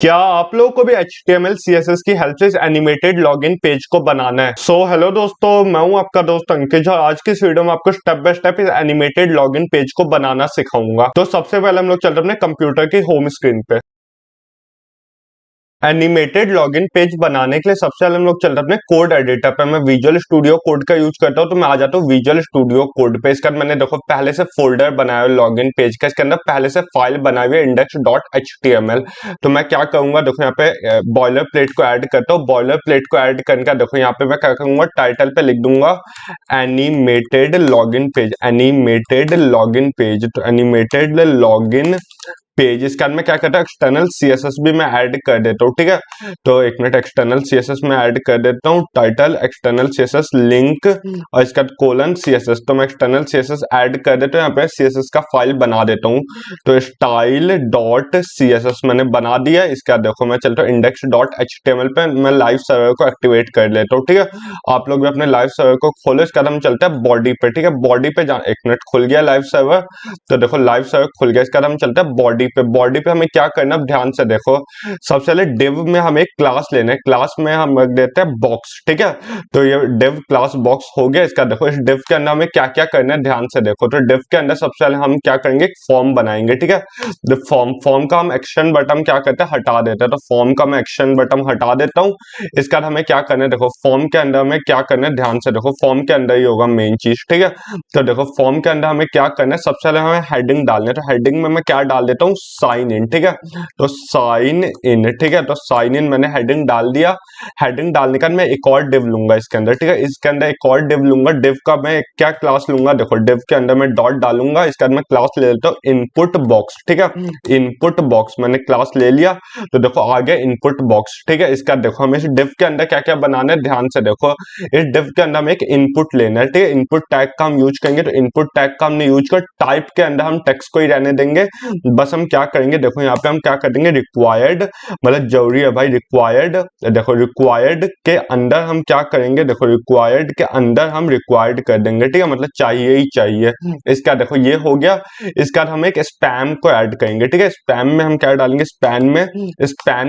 क्या आप लोगों को भी HTML CSS की हेल्प से एनिमेटेड लॉगिन पेज को बनाना है? हेलो दोस्तों, मैं हूं आपका दोस्त अंकित और आज की इस वीडियो में आपको स्टेप बाय स्टेप इस एनिमेटेड लॉगिन पेज को बनाना सिखाऊंगा। तो सबसे पहले हम लोग चलते हैं अपने कंप्यूटर की होम स्क्रीन पे। एनिमेटेड लॉगिन पेज बनाने के लिए सबसे पहले हम लोग चलते हैं अपने कोड एडिटर पे। मैं विजुअल स्टूडियो कोड का यूज करता हूं, तो मैं आ जाता हूं विजुअल स्टूडियो कोड पे। इसका मैंने देखो पहले से फोल्डर बनाया हुआ लॉगिन पेज का, इसके अंदर पहले से फाइल बनाई हुई है index.html। तो मैं क्या करूंगा, देखो यहाँ पे बॉयलर प्लेट को ऐड करता हूँ। बॉयलर प्लेट को ऐड करने का देखो यहाँ पे मैं क्या करूंगा, टाइटल पे लिख दूंगा animated login page. Animated login page, तो एनिमेटेड लॉगिन पेज। इसके बाद में क्या करता है, एक्सटर्नल सीएसएस भी मैं ऐड कर देता हूँ। ठीक है, तो एक मिनट, एक्सटर्नल सीएसएस में ऐड कर देता हूँ। टाइटल एक्सटर्नल सीएसएस लिंक और इसका कोलन सीएसएस। तो मैं एक्सटर्नल सीएसएस ऐड कर देता हूँ, यहाँ पे सीएसएस का फाइल बना देता हूँ। तो स्टाइल डॉट सीएसएस मैंने बना दिया। इसका देखो मैं चलता हूँ इंडेक्स डॉट एचटीएमएल पे, मैं लाइव सर्वर को एक्टिवेट कर लेता हूँ। ठीक है, आप लोग भी अपने लाइव सर्वर को खोलो। इसका हम चलते हैं बॉडी पे। ठीक है, बॉडी पे जा, एक मिनट, खुल गया लाइव सर्वर। तो देखो लाइव सर्वर खुल गया। इसका हम चलते हैं बॉडी पे। बॉडी पे हमें क्या करना है, ध्यान से देखो। सबसे पहले डिव में हमें एक क्लास लेना है। क्लास में हम रख देते हैं बॉक्स। ठीक है, तो ये डिव क्लास बॉक्स हो गया। इसका देखो इस डिव के अंदर हमें क्या क्या करना है, ध्यान से देखो। तो डिव के अंदर सबसे पहले हम क्या करेंगे, एक फॉर्म बनाएंगे। ठीक है, तो फॉर्म का हम एक्शन बटन क्या करते हैं, हटा देते हैं। तो फॉर्म का मैं एक्शन बटन हटा देता हूँ। इसके बाद हमें क्या करना है, देखो फॉर्म के अंदर हमें क्या करना है, ध्यान से देखो। फॉर्म के अंदर ही होगा मेन चीज। ठीक है, तो देखो फॉर्म के अंदर हमें क्या करना है, सबसे पहले हमें हेडिंग डालनी है। तो हेडिंग में मैं क्या डाल देता हूँ, साइन इन। ठीक है, तो साइन इन। ठीक है, तो साइन इन मैंने हेडिंग डाल दिया। हेडिंग डालने का मैं एक और डिव लूंगा इसके अंदर। ठीक है, इसके अंदर एक और डिव लूंगा। डिव का मैं क्या क्लास लूंगा, देखो डिव के अंदर मैं डॉट डालूंगा। इसके बाद मैं क्लास ले लेता हूँ इनपुट बॉक्स। ठीक है, इनपुट बॉक्स मैंने क्लास ले लिया। तो देखो आ गया इनपुट बॉक्स। ठीक है, इसका देखो हमें इस डिव के अंदर क्या क्या बनाना है, ध्यान से देखो। इस डिव के अंदर हमें एक इनपुट लेना है। ठीक है, इनपुट टैग का हम यूज करेंगे। तो इनपुट टैग का हमने यूज कर, टाइप के अंदर हम टेक्स्ट को ही रहने देंगे। बस हम क्या करेंगे, देखो यहाँ पे हम क्या कर देंगे, रिक्वायर्ड, मतलब जरूरी है भाई, रिक्वायर्ड। देखो रिक्वायर्ड के अंदर हम क्या करेंगे, देखो रिक्वायर्ड के अंदर हम रिक्वायर्ड कर देंगे। ठीक है, मतलब चाहिए ही चाहिए। इसका देखो ये हो गया। इसका हम एक स्पैम को ऐड करेंगे। ठीक है, स्पैम में हम क्या डालेंगे, स्पैन में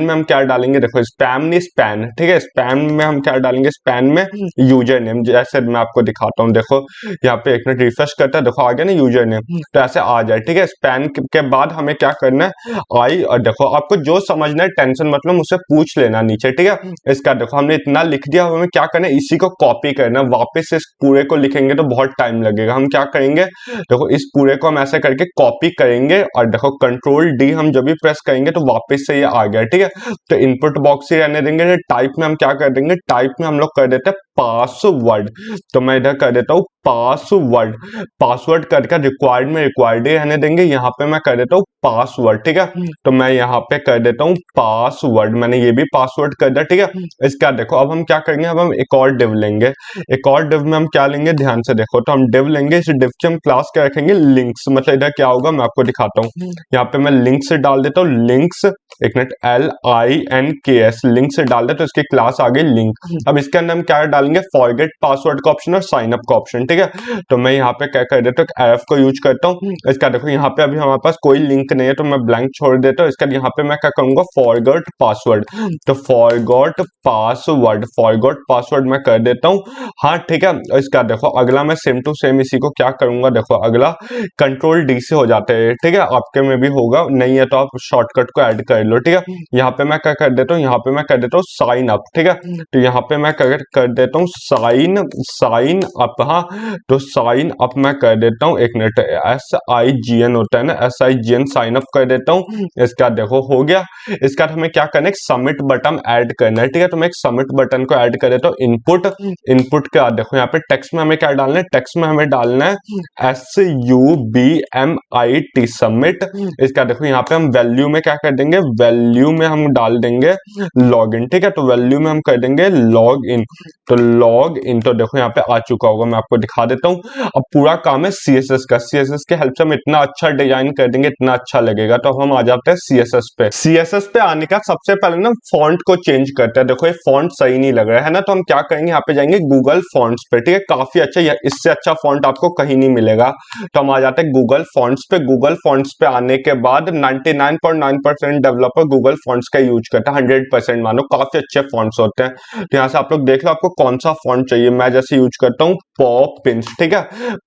हम क्या डालेंगे, देखो स्पैम नहीं स्पैन। ठीक है, स्पैम में हम क्या डालेंगे, स्पैन में यूजर नेम। जैसे मैं आपको दिखाता हूँ, देखो यहाँ पे एक मिनट रिफ्रेश करता है, देखो आ गया ना यूजर नेम, तो ऐसे आ जाए। ठीक है, स्पैन के बाद हमें क्या करना है, आई, और देखो आपको जो समझना है टेंशन मतलब मुझसे पूछ लेना नीचे। ठीक है, इसका देखो हमने इतना लिख दिया। हमें क्या करना है, इसी को कॉपी करना है। वापस इस पूरे को लिखेंगे तो बहुत टाइम लगेगा। हम क्या करेंगे, देखो इस पूरे को हम ऐसे करके कॉपी करेंगे और देखो कंट्रोल डी हम जब भी प्रेस करेंगे तो वापस से ये आ गया। ठीक है, तो इनपुट बॉक्स ही रहने देंगे। टाइप में हम क्या कर देंगे, टाइप में हम लोग कर देते हैं पासवर्ड। तो मैं इधर कर देता हूँ पासवर्ड। पासवर्ड करके रिक्वायर्ड में रिक्वायर्ड ही रहने देंगे। यहाँ पे मैं कर देता हूँ पासवर्ड। ठीक है, तो मैं यहाँ पे कर देता हूँ पासवर्ड। मैंने ये भी पासवर्ड कर दिया। ठीक है, इसका देखो अब हम क्या करेंगे, अब हम एक और डिव लेंगे। एक और डिव में हम क्या लेंगे, ध्यान से देखो। तो हम डिव लेंगे, इस डिव के हम क्लास क्या रखेंगे, लिंक्स। मतलब इधर क्या होगा मैं आपको दिखाता हूँ। यहाँ पे मैं लिंक्स डाल देता हूँ, लिंक्स, एक मिनट, LINKS, लिंक्स डाल दे तो इसकी क्लास आ गई लिंक। अब इसके अंदर हम क्या डालेंगे, फॉरगेट पासवर्ड का ऑप्शन और साइन अप का ऑप्शन। ठीक है, तो मैं यहाँ पे क्या कर देता हूँ, RF को यूज करता हूँ। इसका देखो यहाँ पे अभी हमारे पास कोई लिंक नहीं है तो मैं ब्लैंक छोड़ देता हूँ। इसका यहाँ पे मैं क्या करूंगा, फॉरगेट पासवर्ड। तो फॉरगॉट पासवर्ड, फॉरगॉट पासवर्ड मैं कर देता हूँ। हाँ ठीक है, इसका देखो अगला मैं सेम टू सेम इसी को क्या करूंगा, देखो अगला कंट्रोल डी से हो जाते हैं। ठीक है, आपके में भी होगा, नहीं है तो आप शॉर्टकट को ऐड कर लो। ठीक है, यहाँ पे मैं क्या कर देता हूँ, यहाँ पे मैं कर देता हूँ साइन अप। ठीक है, तो यहाँ पे मैं कर देता हूँ साइन अप। हाँ, तो साइन अप मैं कर देता हूँ, एक मिनट, SIGN होता है ना, SIGN, साइन अप कर देता हूँ। इसका देखो हो गया। इसका हमें क्या करना है, सबमिट बटन ऐड करना है। ठीक है, तो मैं एक सबमिट बटन को ऐड कर देता हूँ। इनपुट के बाद देखो यहाँ पे टेक्स्ट में हमें क्या डालना है, टेक्स्ट में हमें डालना है SUBMIT, सबमिट। इसका देखो यहाँ पे हम वैल्यू में क्या कर देंगे, वैल्यू में हम डाल देंगे लॉग इन। ठीक है, तो वैल्यू में हम कर देंगे लॉग इन। तो लॉग इन, तो देखो यहाँ पे आ चुका होगा, मैं आपको दिखा देता हूँ। अब पूरा काम है सीएसएस का, सीएसएस के हेल्प से हम इतना अच्छा डिजाइन कर देंगे, इतना अच्छा लगेगा। तो हम आ जाते हैं सीएसएस पे। सीएसएस पे आने का सबसे पहले ना फॉन्ट को चेंज करते हैं। देखो ये फॉन्ट सही नहीं लग रहा है ना, तो हम क्या करेंगे, यहाँ पे जाएंगे गूगल फॉन्ट्स पे, ठीक है। काफी अच्छा, इससे अच्छा फॉन्ट आपको कहीं नहीं मिलेगा। तो हम आ जाते हैं गूगल फॉन्ट्स पे। गूगल फॉन्ट्स पे आने के बाद 99.9% डेवलपर गूगल फॉन्ट्स का यूज करता है, 100% मानो, काफी अच्छे फॉन्ट्स होते हैं। तो यहाँ से आप लोग देख लो आपको कौन सा फॉन्ट चाहिए। मैं जैसे यूज करता हूँ पॉपिंस, ठीक है।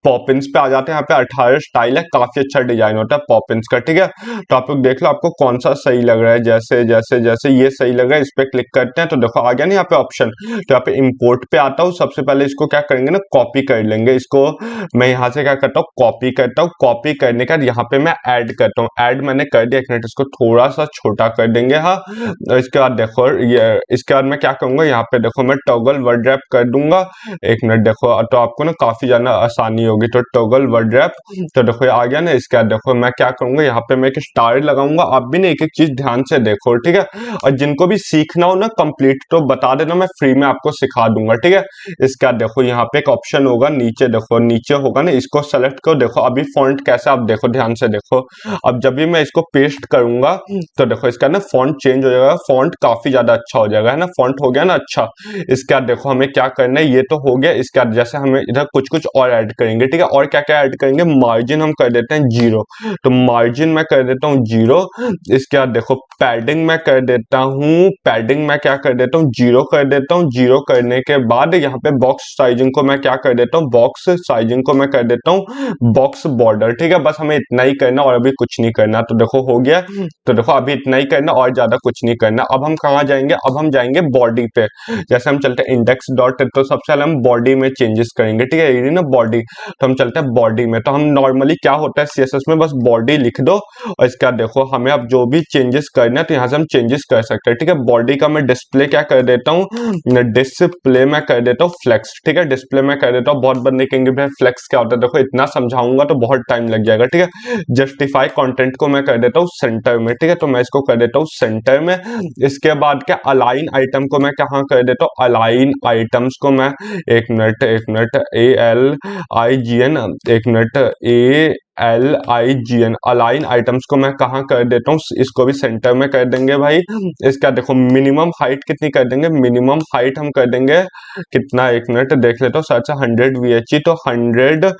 पॉपिंस पे आ जाते हैं, यहाँ पे 18 स्टाइल है, काफी अच्छा डिजाइन होता है पॉपिंस का, ठीक है। तो आप लोग देख लो आपको कौन सा सही लग रहा है। जैसे जैसे जैसे ये सही लग रहा है, इस पे क्लिक करते हैं तो देखो आ गया ना यहाँ पे ऑप्शन। तो यहाँ पे इंपोर्ट पे आता हूँ, सबसे पहले इसको क्या करेंगे ना, कॉपी कर लेंगे। इसको मैं यहाँ से क्या करता हूँ, कॉपी करता हूँ। कॉपी करने के बाद यहाँ पे मैं ऐड करता हूँ। ऐड मैंने कर दिया, एक मिनट इसको थोड़ा सा छोटा कर देंगे। हाँ, इसके बाद देखो ये, इसके बाद मैं क्या करूंगा, यहाँ पे देखो मैं टॉगल वर्ड रैप कर दूंगा। एक मिनट देखो, तो आपको ना काफी ज्यादा आसानी होगी। तो टॉगल वर्ड रैप, तो देखो ये आ गया ना। इसके बाद देखो मैं क्या करूंगा, यहाँ पे मैं एक स्टार लगाऊंगा। आप भी ना एक एक चीज ध्यान से देखो, ठीक है। और जिनको भी सीखना हो ना कंप्लीट, तो बता देना, मैं फ्री में आपको सिखा दूंगा, ठीक है। इसके बाद देखो यहाँ पे एक ऑप्शन होगा नीचे, देखो नीचे होगा ना, इसको सेलेक्ट करो। देखो अभी फॉन्ट कैसा, आप देखो ध्यान से देखो। अब जब भी मैं इसको पेस्ट करूंगा तो देखो इसका ना फॉन्ट चेंज हो जाएगा, फॉन्ट काफी ज्यादा अच्छा हो जाएगा, है ना। फॉन्ट हो गया ना अच्छा। इसके बाद देखो हमें क्या करना है, ये तो हो गया। इसके बाद जैसे हमें इधर कुछ कुछ और ऐड करेंगे, ठीक है। और क्या क्या ऐड करेंगे, मार्जिन हम कर देते हैं 0, तो मार्जिन मैं कर देता हूँ 0। इसके बाद देखो पैडिंग मैं कर देता हूँ, पैडिंग मैं क्या कर देता हूँ, 0 कर देता हूँ। 0 करने के बाद यहाँ पे बॉक्स साइजिंग को मैं क्या कर देता हूँ, बॉक्स साइजिंग को मैं कर देता हूँ बॉक्स बॉर्डर, ठीक है। बस हमें इतना ही करना और अभी कुछ नहीं करना। तो देखो हो गया। तो देखो अभी इतना ही करना और ज्यादा कुछ नहीं करना। अब हम कहाँ जाएंगे, अब हम जाएंगे बॉडी पे। जैसे हम चलते हैं इंडेक्स डॉट, तो सबसे पहले हम बॉडी में चेंजेस करेंगे, ठीक है। ये ना बॉडी, तो हम चलते हैं बॉडी में। तो हम नॉर्मली क्या होता है सीएसएस में, बस बॉडी लिख दो और इसके बाद देखो हमें अब जो भी चेंजेस करना है तो यहाँ से हम चेंजेस कर सकते हैं, ठीक है। बॉडी का मैं डिस्प्ले क्या कर देता हूँ, डिस्प्ले में कर देता हूँ फ्लेक्स, ठीक है। डिस्प्ले में कर देता हूँ। बहुत बंदे कहेंगे भाई फ्लेक्स क्या होता है, देखो इतना समझाऊंगा तो बहुत टाइम लग जाएगा, ठीक है। जस्टिफाई कंटेंट को मैं कर देता हूँ सेंटर में, ठीक है। तो मैं इसको कर देता हूँ सेंटर में। इसके बाद क्या, अलाइन आइटम को मैं कहाँ कर देता हूँ, अलाइन आइटम्स को मैं, एक मिनट ALIGN, एक मिनट ALIGN, अलाइन आइटम्स को मैं कहाँ कर देता हूँ, इसको भी सेंटर में कर देंगे भाई। इसका देखो मिनिमम हाइट कितनी कर देंगे, मिनिमम हाइट हम कर देंगे कितना, एक मिनट देख लेता हूँ, शायद से 100 VH, तो 100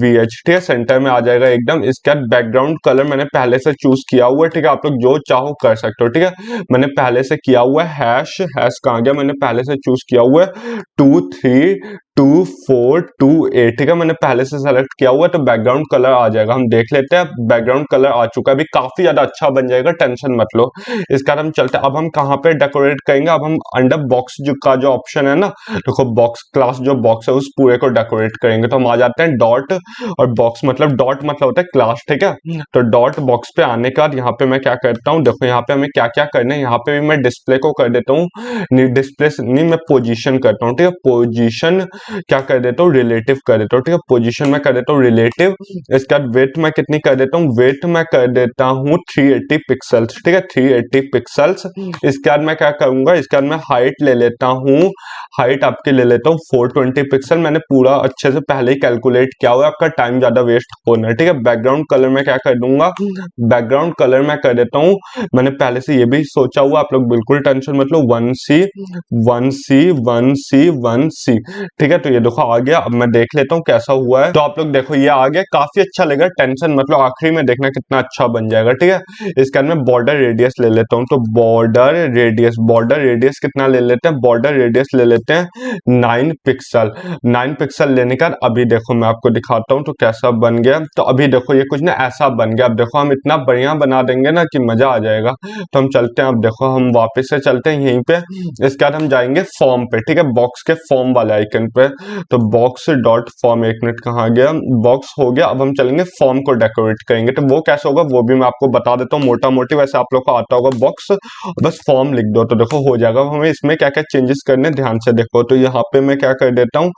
VH, ठीक है। सेंटर में आ जाएगा एकदम। इसके बाद बैकग्राउंड कलर मैंने पहले से चूज किया हुआ है, ठीक है। आप लोग जो चाहो कर सकते हो, ठीक है। मैंने पहले से किया हुआ है। हैश कहाँ गया, मैंने पहले से चूज किया हुआ है 232428, ठीक है। मैंने पहले से सेलेक्ट किया हुआ है, तो बैकग्राउंड कलर आ जाएगा। हम देख लेते हैं, बैकग्राउंड कलर आ चुका है, अभी काफी ज्यादा अच्छा बन जाएगा, टेंशन मत लो। इसके बाद हम चलते हैं, अब हम कहाँ पे डेकोरेट करेंगे, अब हम अंडर बॉक्स का जो ऑप्शन है ना, देखो बॉक्स क्लास जो बॉक्स है उस पूरे को डेकोरेट करेंगे। तो हम आ जाते हैं डॉट, और बॉक्स मतलब डॉट मतलब होता है क्लास, ठीक है। तो डॉट बॉक्स पे आने के बाद यहाँ पे मैं क्या करता हूँ, देखो यहाँ पे हमें क्या क्या करना है। यहाँ पे भी मैं डिस्प्ले को कर देता हूँ, नहीं डिस्प्ले नहीं, मैं पोजीशन करता हूँ, ठीक है। पोजीशन क्या कर देता हूँ, रिलेटिव कर देता हूँ, ठीक है। पोजीशन में कर देता हूँ रिलेटिव। इसके बाद वेट मैं कितनी कर देता हूँ, वेट मैं कर देता हूँ 380 पिक्सल्स, ठीक है, 380 पिक्सल्स। इसके बाद मैं क्या करूंगा, इसके बाद मैं हाइट ले लेता हूँ, हाइट आपके ले लेता हूँ 420 पिक्सल। मैंने पूरा अच्छे से पहले ही कैलकुलेट किया हुआ है, आपका टाइम ज्यादा वेस्ट होना है, ठीक है। बैकग्राउंड कलर में क्या कर दूंगा, बैकग्राउंड कलर मैं कर देता हूँ, मैंने पहले से ये भी सोचा हुआ, आप लोग बिल्कुल टेंशन मत लो, 1C 1C 1C 1C, ठीक है। तो ये देखो आ गया। अब मैं देख लेता हूँ कैसा हुआ है। तो आप लोग देखो ये आ गया, काफी अच्छा लगेगा, टेंशन मतलब आखिरी में देखना कितना अच्छा बन जाएगा, ठीक है। इसके बाद मैं बॉर्डर रेडियस ले लेता हूँ, तो बॉर्डर रेडियस कितना ले लेते हैं, बॉर्डर रेडियस ले लेते हैं 9 पिक्सल। 9 पिक्सल लेने का अभी देखो मैं आपको दिखाता हूँ तो कैसा बन गया। तो अभी देखो ये कुछ ना ऐसा बन गया। अब देखो हम इतना बढ़िया बना देंगे ना कि मजा आ जाएगा। तो हम चलते हैं, अब देखो हम वापस से चलते हैं यहीं पे। इसके बाद हम जाएंगे फॉर्म पे, ठीक है, बॉक्स के फॉर्म वाले आइकन पे। पे। तो बॉक्स डॉट फॉर्म, एक मिनट कहाँ गया, बॉक्स हो गया। अब हम चलेंगे फॉर्म को डेकोरेट करेंगे, तो वो कैसे होगा वो भी मैं आपको बता देता हूँ मोटा मोटी, वैसे आप लोग को आता होगा बॉक्स, बस फॉर्म लिख दो तो देखो हो जाएगा। हमें इसमें क्या क्या चेंजेस करने ध्यान से देखो। तो यहाँ पे मैं क्या कर देता हूँ,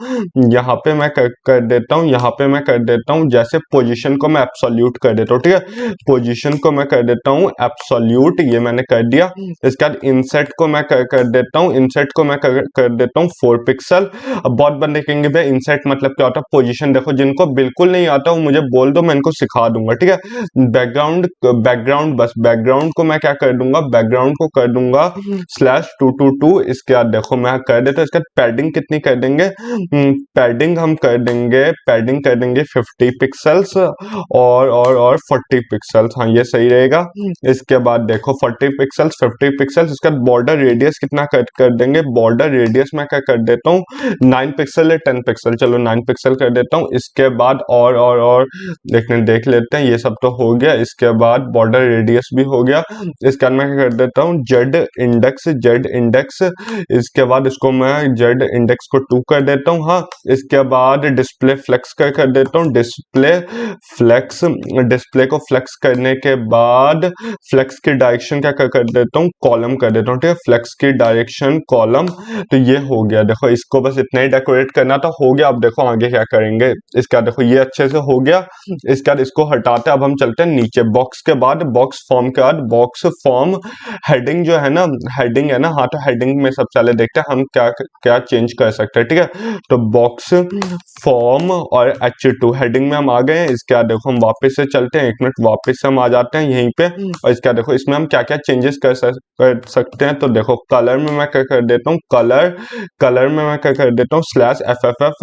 यहाँ पे मैं कर देता हूँ, यहाँ पे मैं कर देता हूँ, जैसे पोजीशन को मैं एब्सोल्यूट कर देता हूँ, ठीक है, पोजीशन को मैं कर देता हूँ एब्सोल्यूट, ये मैंने कर दिया। इसके बाद इंसर्ट को मैं कर देता हूँ, इंसर्ट को मैं कर देता हूँ 4 पिक्सल। अब बहुत बंदे कहेंगे भाई इंसर्ट मतलब क्या होता है, पोजीशन देखो, जिनको बिल्कुल नहीं आता वो मुझे बोल दो, मैं इनको सिखा दूंगा, ठीक है। बैकग्राउंड बस बैकग्राउंड को मैं क्या कर दूंगा, बैकग्राउंड को कर दूंगा /222। इसके बाद देखो मैं कर देता हूँ। इसके बाद पैडिंग कितनी कर देंगे, पैडिंग हम कर देंगे, पैडिंग कर देंगे 50 पिक्सल्स और 40 पिक्सल्स, हाँ ये सही रहेगा। इसके बाद देखो 40 पिक्सल्स 50 पिक्सल्स। इसका बॉर्डर रेडियस कितना कर देंगे, बॉर्डर रेडियस मैं क्या कर देता हूँ 9 पिक्सल या 10 पिक्सल, चलो 9 पिक्सल कर देता हूँ। इसके बाद और देख लेते हैं, ये सब तो हो गया। इसके बाद बॉर्डर रेडियस भी हो गया। इसके बाद मैं क्या कर देता हूँ जेड इंडेक्स। इसके बाद इसको मैं जेड इंडेक्स को 2 कर देता हूँ, हाँ। इसके बाद डिस्प्ले फ्लेक्स कर देता हूँ, डिस्प्ले को फ्लेक्स करने के बाद फ्लेक्स की डायरेक्शन क्या कर देता हूँ, कॉलम कर देता हूँ, ठीक है, फ्लेक्स की डायरेक्शन कॉलम। तो ये हो गया, देखो इसको बस इतना ही डेकोरेट करना था, हो गया। अब देखो आगे क्या करेंगे। इसका देखो ये अच्छे से हो गया। इसके बाद इसको हटाते हैं, अब हम चलते हैं नीचे बॉक्स के बाद, बॉक्स फॉर्म के बाद बॉक्स फॉर्म हेडिंग जो है ना, हेडिंग है ना, हाँ तो हेडिंग में सबसे पहले देखते हैं हम क्या क्या चेंज कर सकते हैं, ठीक है। तो बॉक्स फॉर्म और H2 हेडिंग में हम आ गए हैं। इसके बाद देखो हम वापस से चलते हैं, एक मिनट वापस से हम आ जाते हैं यहीं पे। और इसका देखो इसमें हम क्या क्या चेंजेस कर सकते हैं। तो देखो कलर में मैं क्या कर देता हूँ, कलर में मैं क्या कर देता हूँ /FFF।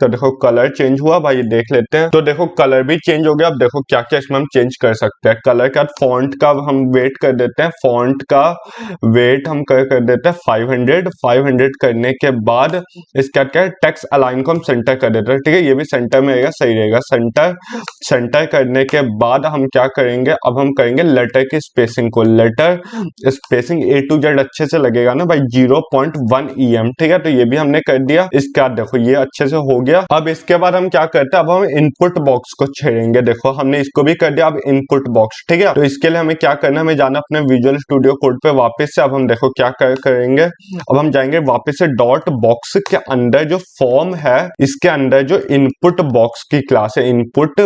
तो देखो कलर चेंज हुआ भाई, देख लेते हैं। तो देखो कलर भी चेंज हो गया। अब देखो क्या क्या इसमें हम चेंज कर सकते हैं। कलर का फॉन्ट का हम वेट कर देते हैं, फॉन्ट का वेट हम कर देते हैं 500 करने के बाद इसका क्या है, टेक्स्ट अलाइन को हम सेंटर कर देते हैं, ठीक है, ये भी सेंटर में रहेगा, सही रहेगा। सेंटर करने के बाद हम क्या करेंगे, अब हम करेंगे लेटर की स्पेसिंग को, letter spacing A to Z अच्छे से लगेगा ना भाई, 0.1 EM, ठीक है। तो ये भी हमने कर दिया। इसके बाद देखो ये अच्छे से हो गया। अब इसके बाद हम क्या करते हैं, अब हम इनपुट बॉक्स को छेड़ेंगे। देखो हमने इसको भी कर दिया। अब इनपुट बॉक्स, ठीक है, तो इसके लिए हमें क्या करना है, हमें जाना अपने विजुअल स्टूडियो कोड पे वापस से। अब हम देखो क्या करेंगे, अब हम जाएंगे वापस से डॉट बॉक्स के अंदर जो फॉर्म है, इसके अंदर जो इनपुट बॉक्स की क्लास है, इनपुट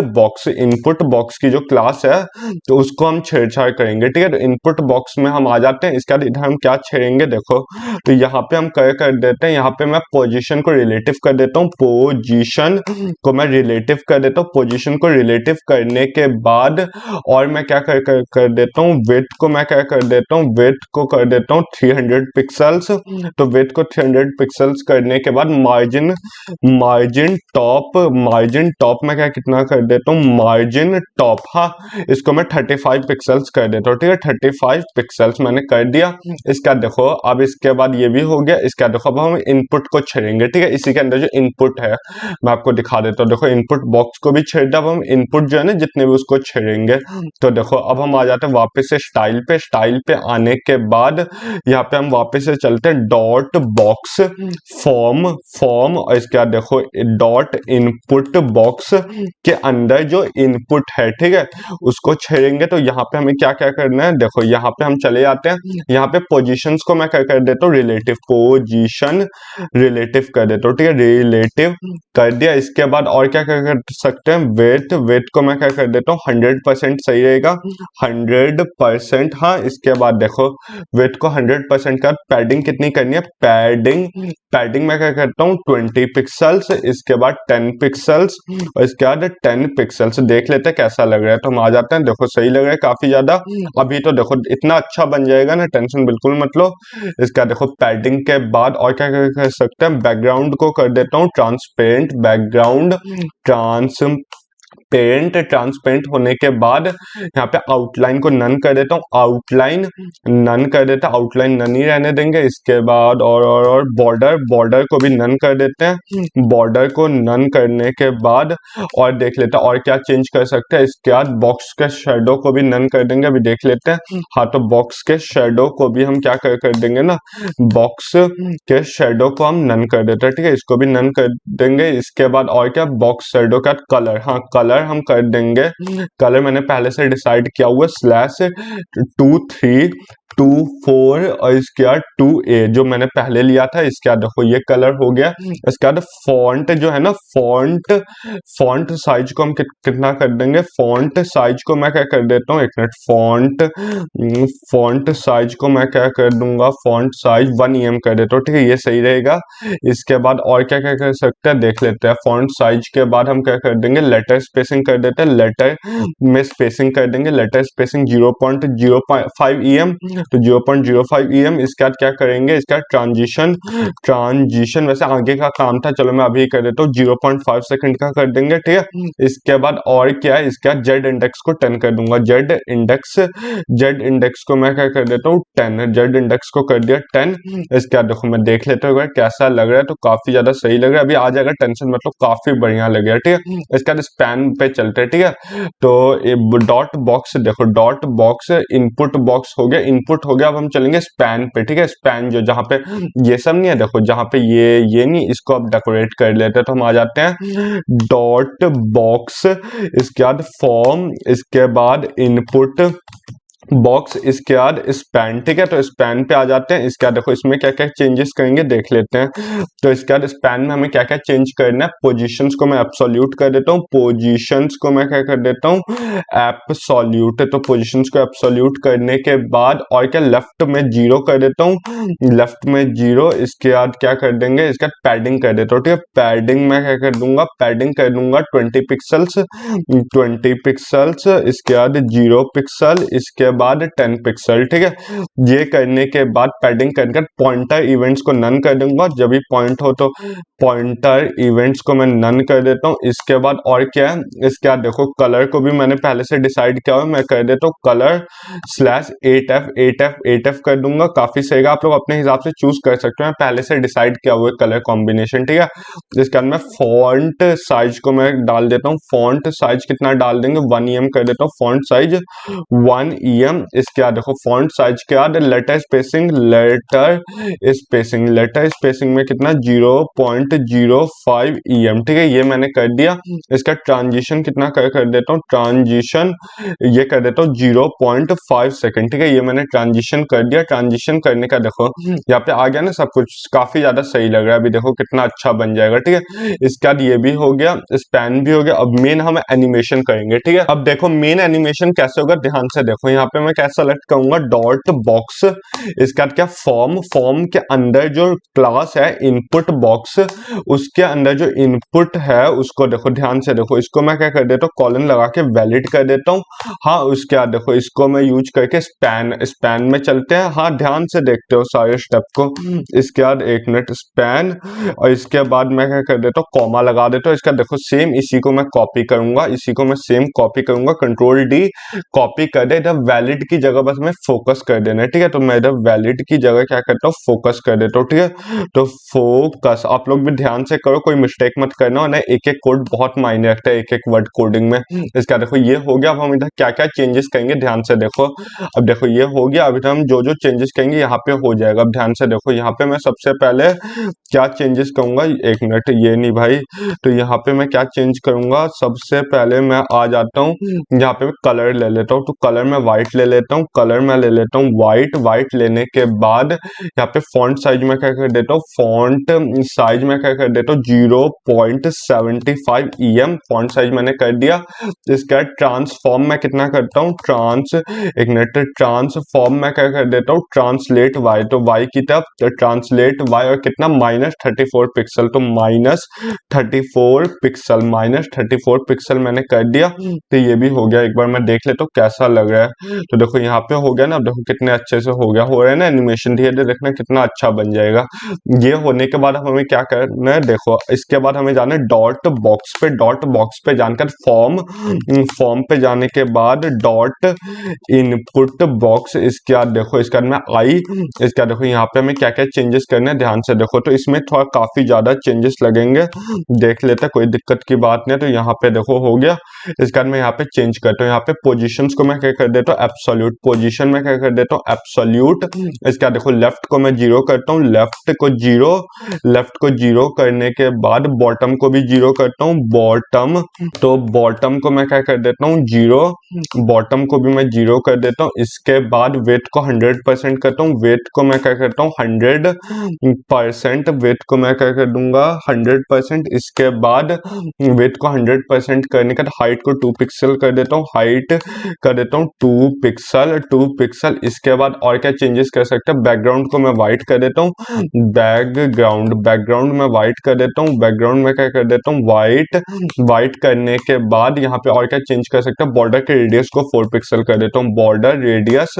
बॉक्स की जो क्लास है, तो उसको हम छेड़छाड़ करेंगे, ठीक है। तो इनपुट बॉक्स में हम आ जाते हैं। इसके बाद इधर हम क्या छेड़ेंगे, देखो तो यहाँ पे हम कर देते हैं, यहाँ पे मैं पोजीशन को रिलेटिव कर देता हूँ, पोजीशन को मैं रिलेटिव कर देता हूँ। पोजीशन को रिलेटिव करने के बाद और मैं क्या कर देता हूँ, विड्थ को मैं क्या कर देता हूँ, विड्थ को कर देता हूँ 300 पिक्सल्स। तो विड्थ को 300 पिक्सल्स करने के बाद मार्जिन टॉप में क्या कितना कर देता हूँ, मार्जिन टॉप, हाँ, इसको मैं 35 पिक्सल्स कर देता हूँ, ठीक है, 35 पिक्सल्स मैंने कर दिया। इसका देखो अब इसके बाद ये भी हो गया। इसका देखो अब हम इनपुट को छेड़ेंगे, ठीक है, इसी के अंदर जो इनपुट है मैं आपको दिखा देता हूँ। देखो इनपुट बॉक्स को भी छेड़ दिया। अब हम इनपुट जो है ना जितने भी उसको छेड़ेंगे। तो देखो अब हम आ जाते हैं वापस से स्टाइल पे आने के बाद यहाँ पे हम वापस से चलते हैं डॉट बॉक्स फॉर्म और इसके बाद देखो डॉट इनपुट बॉक्स के अंदर जो इनपुट है, ठीक है, उसको छेड़ेंगे। तो यहाँ पे हमें क्या क्या करना है, देखो यहाँ पे हम चले जाते हैं। यहाँ पे पोजीशंस को मैं क्या कर देता हूँ, रिलेटिव पोजीशन रिलेटिव कर देता हूँ, ठीक है, रिलेटिव कर दिया। इसके बाद और क्या कर सकते हैं, वेट को मैं क्या कर देता हूँ 100%, सही रहेगा 100%, हाँ। इसके बाद देखो वेट को 100% का पैडिंग कितनी करनी है, पैडिंग मैं क्या करता हूँ 20 पिक्सल्स। इसके बाद 10 पिक्सल्स और इसके बाद 10 पिक्सल्स। देख लेते हैं कैसा लग रहा है। तो हम आ जाते हैं, देखो सही लग रहा है काफी ज्यादा। अभी तो देखो इतना अच्छा बन जाएगा ना, टेंशन बिल्कुल मत लो। इसका देखो पैडिंग के बाद और क्या कर सकते हैं, बैकग्राउंड को कर देता हूँ ट्रांसपेरेंट बैकग्राउंड, पेरेंट ट्रांसपेरेंट होने के बाद यहाँ पे आउटलाइन को नन कर देता हूँ, आउटलाइन नन कर देता, आउटलाइन नन ही रहने देंगे। इसके बाद और बॉर्डर को भी नन कर देते हैं, बॉर्डर को नन करने के बाद और देख लेते हैं और क्या चेंज कर सकते हैं। इसके बाद बॉक्स के शेडो को भी नन कर देंगे, अभी देख लेते हैं। हाँ, तो बॉक्स के शेडो को भी हम क्या कर देंगे ना, बॉक्स के शेडो को हम नन कर देते हैं, ठीक है, इसको भी नन कर देंगे। इसके बाद और क्या, बॉक्स शेडो का कलर, हाँ कलर हम कर देंगे, कलर मैंने पहले से डिसाइड किया हुआ /2324 और इसके बाद 2A जो मैंने पहले लिया था। इसके बाद देखो ये कलर हो गया। इसके बाद फॉन्ट जो है ना, फॉन्ट साइज को हम कितना कर देंगे, फॉन्ट साइज को मैं क्या कर देता हूँ, एक मिनट, फॉन्ट साइज को मैं क्या कर दूंगा, फॉन्ट साइज 1 EM कर देता हूँ, ठीक है, ये सही रहेगा। इसके बाद और क्या क्या कर सकते हैं देख लेते हैं। फॉन्ट साइज के बाद हम क्या कर देंगे, लेटर स्पेसिंग कर देते हैं, लेटर में स्पेसिंग कर देंगे, लेटर स्पेसिंग 0.05 EM, तो 0.05 EM। इसके बाद क्या करेंगे, इसका ट्रांजिशन वैसे आगे का काम था, चलो मैं अभी कर देता हूँ, 0.5 सेकंड का कर देंगे, ठीक है। इसके बाद और क्या है, इसका जेड इंडेक्स को 10 कर दूंगा, जेड इंडेक्स को मैं क्या कर देता हूँ 10, जेड इंडेक्स को कर दिया 10। इसके बाद देखो मैं देख लेता हूँ कैसा लग रहा है, तो काफी ज्यादा सही लग रहा है, अभी आ जाएगा टेंशन मतलब काफी बढ़िया लग रहा है, ठीक है। इसके बाद स्पैन पे चलते हैं, ठीक है। तो डॉट बॉक्स देखो, डॉट बॉक्स इनपुट बॉक्स हो गया, इनपुट हो गया। अब हम चलेंगे स्पैन पे, ठीक है, स्पैन जो जहाँ पे ये सब नहीं है, देखो जहाँ पे ये नहीं, इसको अब डेकोरेट कर लेते हैं। तो हम आ जाते हैं डॉट बॉक्स, इसके बाद फॉर्म, इसके बाद इनपुट बॉक्स, इसके बाद स्पैन, ठीक है। तो स्पैन पे आ जाते हैं। इसके बाद देखो इसमें क्या क्या चेंजेस करेंगे देख लेते हैं। तो इसके बाद स्पैन में हमें क्या क्या चेंज करना है, पोजीशंस को मैं एब्सोल्यूट कर देता हूँ, पोजीशंस को मैं क्या कर देता हूँ एब्सोल्यूट। तो पोजीशंस को एब्सोल्यूट करने के बाद और क्या, लेफ्ट में 0 कर देता हूँ, लेफ्ट में 0। इसके बाद क्या कर देंगे, इसका पैडिंग कर देता हूँ, ठीक है, पैडिंग मैं क्या कर दूंगा, पैडिंग कर दूंगा 20 पिक्सल्स, 20 पिक्सल्स। इसके बाद 0 पिक्सल, इसके बाद 10 पिक्सल, ठीक है। ये करने के बाद पैडिंग कर पॉइंटर इवेंट्स को नन कर दूंगा, जब भी पॉइंट हो तो पॉइंटर इवेंट्स को मैं नन कर देता हूँ। इसके बाद और क्या है, इसके बाद देखो कलर को भी मैंने पहले से डिसाइड किया हुआ, मैं कर देता हूँ कलर /8f कर दूंगा, काफी सही है। आप लोग अपने हिसाब से चूज कर सकते हैं, पहले से डिसाइड किया हुआ कलर कॉम्बिनेशन, ठीक है। इसके बाद मैं फॉन्ट साइज को मैं डाल देता हूँ, फॉन्ट साइज कितना डाल देंगे, 1 EM कर देता हूँ, फॉन्ट साइज 1 EM। इसके बाद देखो फॉन्ट साइज के बाद लेटर स्पेसिंग में कितना 0.05 EM, ठीक है, ये मैंने कर दिया। इसका ट्रांजिशन कितना कर देता हूँ, ट्रांजिशन ये कर देता हूँ 0.5 सेकंड, ठीक है, ये मैंने ट्रांजिशन कर दिया। ट्रांजिशन करने का देखो यहाँ पे आ गया ना, सब कुछ काफी ज्यादा सही लग रहा है, अभी देखो कितना अच्छा बन जाएगा, ठीक है। इसके बाद ये भी हो गया, स्पैन भी हो गया। अब मेन हम एनिमेशन करेंगे, ठीक है। अब देखो मेन एनिमेशन कैसे होगा, ध्यान से देखो, यहाँ पे मैं क्या सेलेक्ट करूंगा, डॉट बॉक्स, इसके बाद क्या फॉर्म के अंदर जो क्लास है इनपुट बॉक्स, उसके अंदर जो इनपुट है उसको देखो, ध्यान से देखो, इसको मैं क्या कर देता हूँ, कॉलन लगा के वैलिड कर देता हूँ। हाँ, उसके बाद देखो इसको मैं यूज करके स्पैन में चलते हैं। हाँ, ध्यान से देखते हो सारे स्टेप को। इसके बाद 1 मिनट स्पैन, और इसके बाद मैं क्या कर देता हूँ, कॉमा लगा देता हूँ। इसका देखो सेम इसी को मैं कॉपी करूंगा, इसी को मैं सेम कॉपी करूंगा, Ctrl+D कॉपी कर दे। इधर वैलिड की जगह बस मैं फोकस कर देना है, ठीक है। तो मैं इधर वैलिड की जगह क्या करता हूँ, फोकस कर देता हूँ, ठीक है। तो फोकस आप लोग भी ध्यान से करो, कोई मिस्टेक मत करना, और एक एक कोड बहुत मायने रखता है, एक एक वर्ड कोडिंग में। इसका देखो ये हो गया। अब हम इधर क्या क्या चेंजेस करेंगे ध्यान से देखो। अब देखो ये हो गया, अभी हम जो जो चेंजेस करेंगे यहाँ पे हो जाएगा। अब ध्यान से देखो, यहाँ पे मैं सबसे पहले क्या चेंजेस करूंगा, 1 मिनट, ये नहीं भाई, तो यहाँ पे मैं क्या चेंज करूंगा, सबसे पहले मैं आ जाता हूँ यहाँ पे कलर ले लेता हूँ। तो कलर में व्हाइट ले लेता हूँ, कलर में ले लेता हूँ व्हाइट लेने के बाद यहाँ पे फॉन्ट साइज में क्या कर देता हूँ, फॉन्ट साइज में क्या कर देता हूँ 0.75 EM फॉन्ट साइज मैंने कर दिया। इसका ट्रांसफॉर्म में कितना करता हूँ, एक मिनट, ट्रांसफॉर्म में क्या कर देता हूँ, ट्रांसलेट वाई, तो वाई की तरफ ट्रांसलेट वाई, और कितना -34 पिक्सल, तो -34 पिक्सल मैंने कर दिया। तो ये भी हो गया। एक बार मैं देख लेता हूँ कैसा लग रहा है। तो देखो यहाँ पे हो गया ना, अब देखो कितने अच्छे से हो गया, हो रहा है ना एनिमेशन, धीरे धीरे देखना कितना अच्छा बन जाएगा। ये होने के बाद हमें क्या करना है, देखो इसके बाद हमें जाना है डॉट बॉक्स पे। डॉट बॉक्स पे जानकर फॉर्म पे जाने के बाद डॉट इनपुट बॉक्स, इसके बाद देखो इसके बाद में आई, इसके बाद देखो यहाँ पे हमें क्या क्या चेंजेस करने हैं ध्यान से देखो। तो इसमें थोड़ा काफी ज्यादा चेंजेस लगेंगे, देख लेते हैं, कोई दिक्कत की बात नहीं है। तो यहाँ पे देखो हो गया, इसके बाद मैं यहाँ पे चेंज करता हूँ, यहाँ पे पोजीशंस को मैं क्या कर देता हूँ एब्सोल्यूट, पोजीशन में क्या कर देता हूँ एब्सोल्यूट। इसके बाद देखो लेफ्ट को मैं 0 करता हूँ, लेफ्ट को जीरो करने के बाद बॉटम को भी 0 करता हूँ, बॉटम, तो बॉटम को मैं क्या कर देता हूँ 0, बॉटम को भी मैं 0 कर देता हूँ। इसके बाद वेट को 100% करता हूँ, वेट को मैं क्या करता हूँ 100%, वेट को मैं क्या कर दूंगा 100%। इसके बाद वेट को 100% करने के बाद हाइट को 2 पिक्सल कर देता हूँ, हाइट कर देता हूँ 2 पिक्सल। इसके बाद और क्या चेंजेस कर सकते हैं, बैकग्राउंड को मैं व्हाइट कर देता हूँ, बैकग्राउंड में व्हाइट कर देता हूँ, बैकग्राउंड में क्या कर देता हूँ व्हाइट करने के बाद यहाँ पे और क्या चेंज कर सकते हैं, बॉर्डर के रेडियस को 4 पिक्सल कर देता हूँ, बॉर्डर रेडियस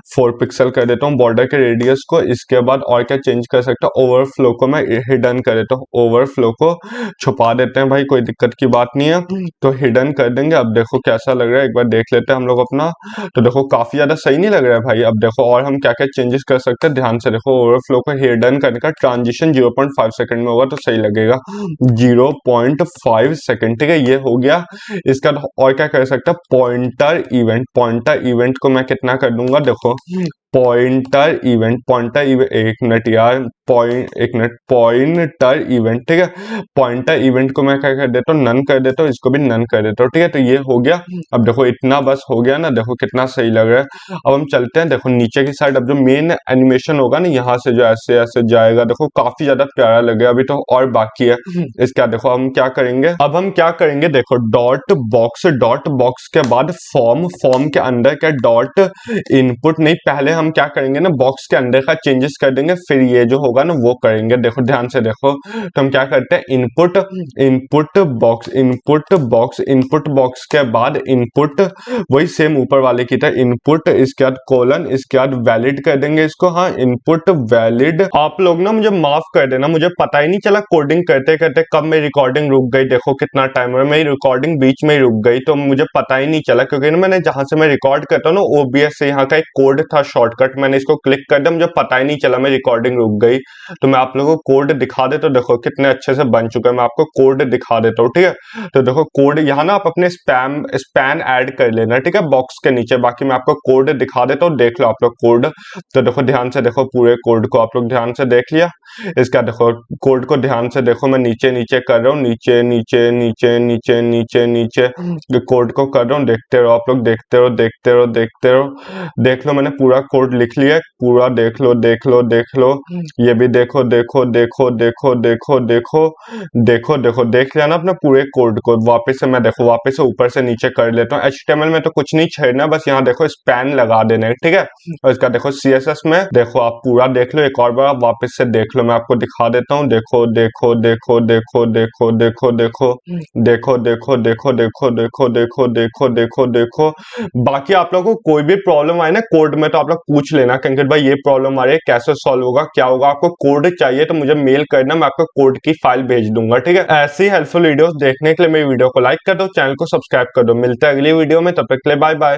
4 पिक्सल कर देता हूँ बॉर्डर के रेडियस को। इसके बाद और क्या चेंज कर सकता हूँ, ओवरफ्लो को मैं हिडन कर देता हूँ, ओवरफ्लो को छुपा देते हैं भाई, कोई दिक्कत की बात नहीं है, तो हिडन कर देंगे। अब देखो कैसा लग रहा है, एक बार देख लेते हैं हम लोग अपना। तो देखो काफी ज्यादा सही नहीं लग रहा है भाई। अब देखो और हम क्या क्या चेंजेस कर सकते हैं, ध्यान से देखो, ओवरफ्लो को हिडन करने का ट्रांजिशन 0.5 सेकंड में होगा तो सही लगेगा, 0.5 सेकंड, ठीक है, ये हो गया। इसका और क्या कर सकते हैं, पॉइंटर इवेंट को मैं कितना कर दूंगा, देखो पॉइंटर इवेंट एक मिनट यार, पॉइंटर इवेंट, ठीक है, पॉइंटर इवेंट को मैं क्या कर देता हूँ नन कर देता हूँ, इसको भी नन कर देता हूँ, ठीक है। तो ये हो गया। अब देखो इतना बस हो गया ना, देखो कितना सही लग रहा है। अब हम चलते हैं, देखो नीचे की साइड, अब जो मेन एनिमेशन होगा ना, यहाँ से जो ऐसे ऐसे जाएगा, देखो काफी ज्यादा प्यारा लगेगा। अभी तो और बाकी है, इसका देखो हम क्या करेंगे, अब हम क्या करेंगे, देखो डॉट बॉक्स के बाद फॉर्म के अंदर क्या डॉट इनपुट नहीं, पहले हम क्या करेंगे ना, बॉक्स के अंदर का चेंजेस कर देंगे, फिर ये जो होगा ना वो करेंगे। देखो ध्यान से देखो, तो हम क्या करते हैं, इनपुट बॉक्स के बाद इनपुट, वही सेम ऊपर वाले की तरह इनपुट, इसके बाद कोलन, इसके बाद वैलिड कर देंगे इसको, हाँ इनपुट वैलिड। आप लोग ना मुझे माफ कर देना, मुझे पता ही नहीं चला कोडिंग करते करते कब मेरी रिकॉर्डिंग रुक गई। देखो कितना टाइम हो रहा है, मेरी रिकॉर्डिंग बीच में ही रुक गई, तो मुझे पता ही नहीं चला, क्योंकि ना मैंने जहां से मैं रिकॉर्ड करता हूँ ना, OBS से यहाँ का एक कोड था शॉर्टकट, मैंने इसको क्लिक कर दिया, मुझे पता ही नहीं चला मेरी रिकॉर्डिंग रुक गई। तो मैं आप लोगों को कोड दिखा देता हूँ, देखो कितने अच्छे से बन चुका है, मैं आपको कोड दिखा देता हूँ, ठीक है। तो देखो कोड यहाँ ना आप अपने स्पैन ऐड कर लेना, ठीक है, बॉक्स के नीचे, बाकी मैं आपको कोड दिखा देता हूँ, देख लो आप लोग कोड। तो देखो ध्यान से देखो, पूरे कोड को आप लोग ध्यान से देख लिया। इसका देखो कोड को ध्यान से देखो, मैं नीचे नीचे कर रहा हूँ, नीचे नीचे नीचे नीचे नीचे नीचे कोड को कर रहा हूँ, देखते रहो आप लोग, देखते रहो देखते रहो देखते रहो, देख लो मैंने पूरा कोड लिख लिया, पूरा देख लो देख लो देख लो, ये भी देखो देखो देखो देखो देखो देखो देखो देखो, देख लिया ना अपने पूरे कोड को। वापस से मैं देखो वापस से ऊपर से नीचे कर लेता हूँ। HTML में तो कुछ नहीं छेड़ना, बस यहाँ देखो स्पैन लगा देना है, ठीक है। और इसका देखो CSS में देखो आप पूरा देख लो, एक और बार वापस से देख लो, मैं आपको दिखा देता हूँ, देखो देखो देखो देखो देखो देखो देखो देखो देखो देखो देखो देखो देखो देखो देखो देखो। बाकी आप लोगों को कोई भी प्रॉब्लम आए ना कोड में, तो आप लोग पूछ लेना कि अंकित भाई ये प्रॉब्लम आ रही है, कैसे सॉल्व होगा, क्या होगा। आपको कोड चाहिए तो मुझे मेल करना, मैं आपको कोड की फाइल भेज दूंगा, ठीक है। ऐसी हेल्पफुल वीडियोस देखने के लिए मेरी वीडियो को लाइक कर दो, चैनल को सब्सक्राइब कर दो। मिलते हैं अगली वीडियो में, तब तक के लिए बाय बाय।